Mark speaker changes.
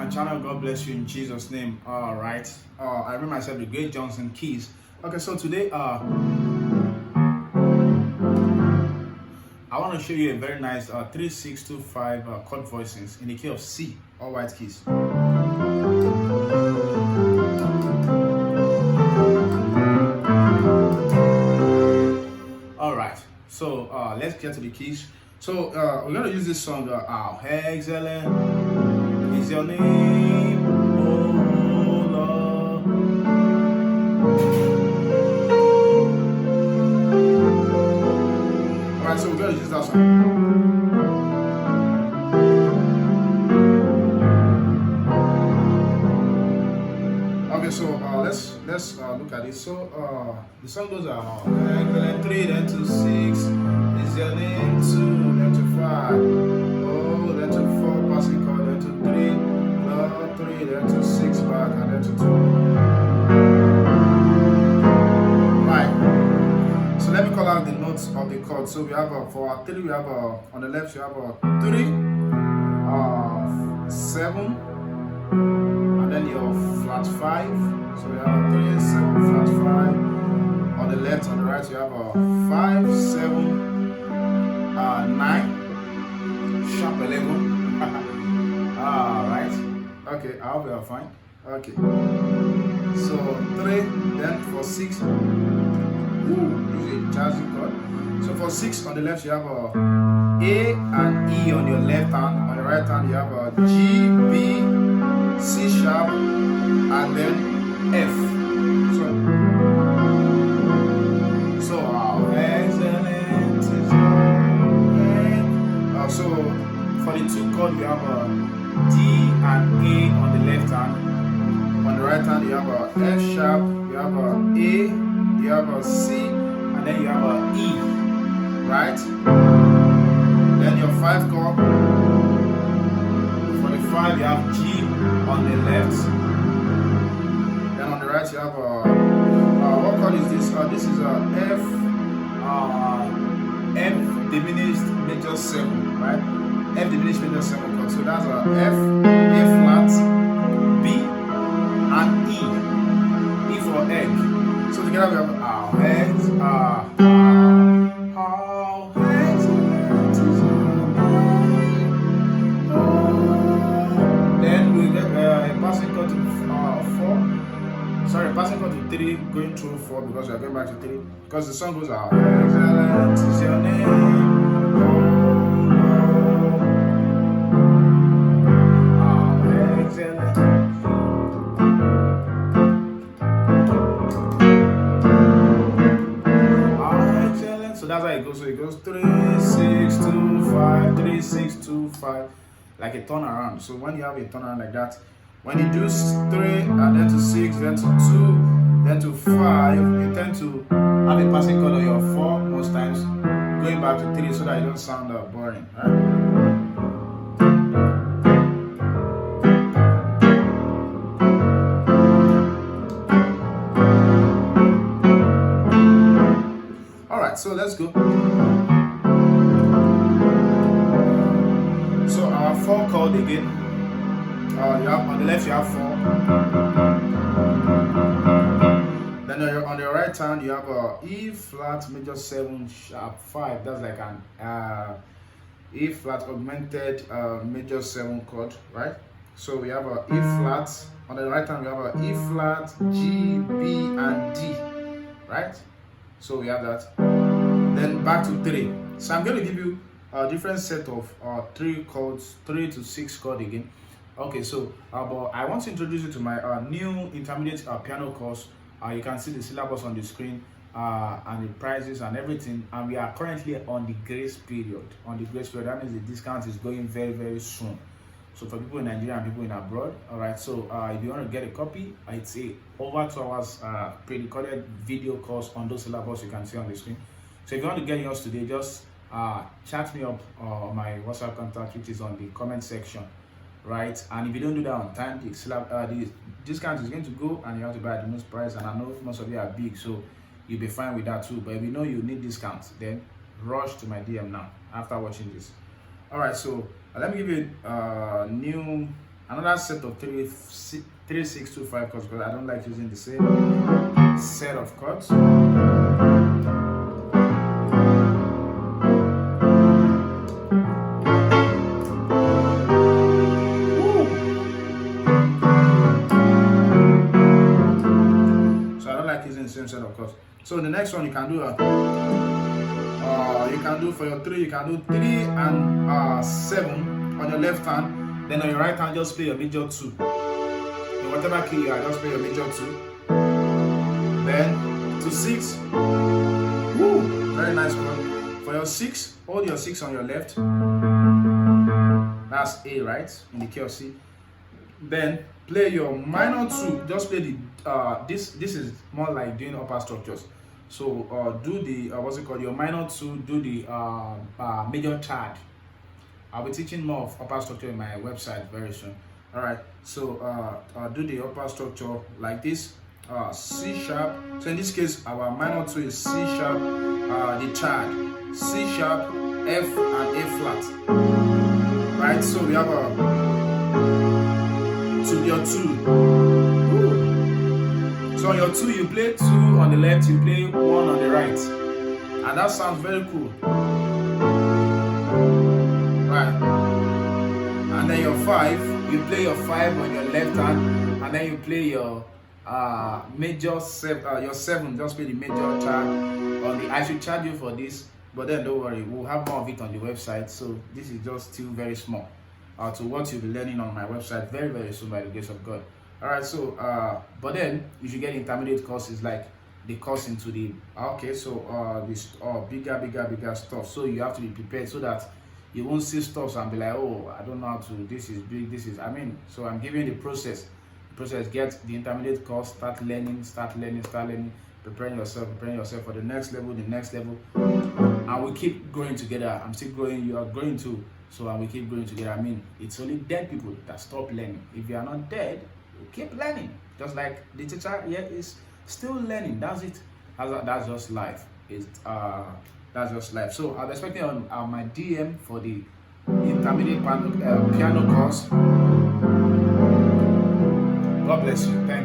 Speaker 1: my channel. God bless you in Jesus' name. All right. I remember myself the great Johnsonkeyz. Okay, so today I want to show you a very nice 3-6-2-5 chord voicings in the key of C, all white keys. All right. So let's get to the keys. So we're gonna use this song. How excellent is your name, oh Lord. All right. So we're gonna use that song. Okay, so let's look at it. So the song goes excellent 3, then to 6 is your name, 2, then to 5, oh, then to 4 passing chord, then to 3, Lord, 3, then to 6 back, and then to 2. Right. So let me call out the notes of the chord. So we have for our 3, we have on the left you have 3, 7. And then your flat 5, so you have a 3, 7, flat 5. On the left, on the right, you have a 5, 7, 9, sharp 11. Right. Okay, I hope you are fine. Okay. So 3, then for 6, this is a jazzy chord. So for 6 on the left, you have a A and E on your left hand. On the right hand, you have a G, B, C sharp, and then F. So how excellent is your name. So for the 2 chord, you have a D and A on the left hand. On the right hand, you have a F sharp, you have a A, you have a C, and then you have a E. Right? Then your 5 chord. For the 5, you have G on the left. Then on the right you have what chord is this? This is a F diminished major 7, right? F diminished major 7 chord. So that's a F, A flat, B, and E. E for egg. So together we have our eggs. Passing chord to 3, going through 4 because we are going back to 3. Because the song goes out. Excellent is your name. Excellent. Excellent. So that's how it goes. So it goes 3, 6, 2, 5, 3, 6, 2, 5. Like a turnaround. So when you have a turnaround like that, when you do 3 and then to 6, then to 2, then to 5, you tend to have a passing chord on your 4 most times, going back to 3 so that you don't sound boring. Right? Alright, so let's go. So our 4 chord again. You have, on the left you have 4. Then on the right hand you have a E flat major 7 sharp 5. That's like an E flat augmented major 7 chord, right? So we have a E flat. On the right hand we have a E flat, G, B, and D, right? So we have that. Then back to 3. So I'm going to give you a different set of 3 chords, 3 to 6 chord again. Okay, so but I want to introduce you to my new intermediate piano course. You can see the syllabus on the screen and the prices and everything. And we are currently on the grace period. On the grace period, that means the discount is going very, very soon. So for people in Nigeria and people in abroad, all right. So if you want to get a copy, it's a over 2 hours pre-recorded video course on those syllabus you can see on the screen. So if you want to get yours today, just chat me up on my WhatsApp contact, which is on the comment section. Right, and if you don't do that on time, the discount is going to go and you have to buy at the most price. And I know most of you are big, so you'll be fine with that too. But if you know you need discounts, then rush to my DM now after watching this. All right, so let me give you a new another set of 3 6 2 5 chords, because I don't like using the same set of chords. Same set of chords. So the next one you can do for your 3, you can do 3 and 7 on your left hand. Then on your right hand, just play your major 2. In whatever key you are, just play your major 2. Then to 6. Woo! Very nice chord. For your 6, hold your 6 on your left. That's A, right? In the key of C. Then play your minor 2. Just play the this is more like doing upper structures. So do the what's it called? Your minor 2. Do the major third. I'll be teaching more of upper structure in my website very soon. All right. So do the upper structure like this. C sharp. So in this case, our minor 2 is C sharp. The third, C sharp, F, and A flat. Right. So we have to your 2. So on your 2, you play 2 on the left, you play 1 on the right. And that sounds very cool. Right. And then your 5, you play your 5 on your left hand, and then you play your major 7, your 7, just play the major chart on the. I should charge you for this, but then don't worry, we'll have more of it on the website. So this is just still very small to what you'll be learning on my website very, very soon by the grace of God. All right, so but then you should get intermediate courses like the course into the this bigger stuff. So you have to be prepared so that you won't see stuff and be like, oh, I don't know how to. This is big. This is. So I'm giving you the process. Get the intermediate course. Start learning. Preparing yourself for the next level. And we keep growing together. I'm still growing. You are growing too. So and we keep growing together. It's only dead people that stop learning. If you are not dead, you keep learning. Just like the teacher here is still learning. That's it. That's just life. That's just life. So I'm expecting on my DM for the intermediate piano course. God bless you. Thank you.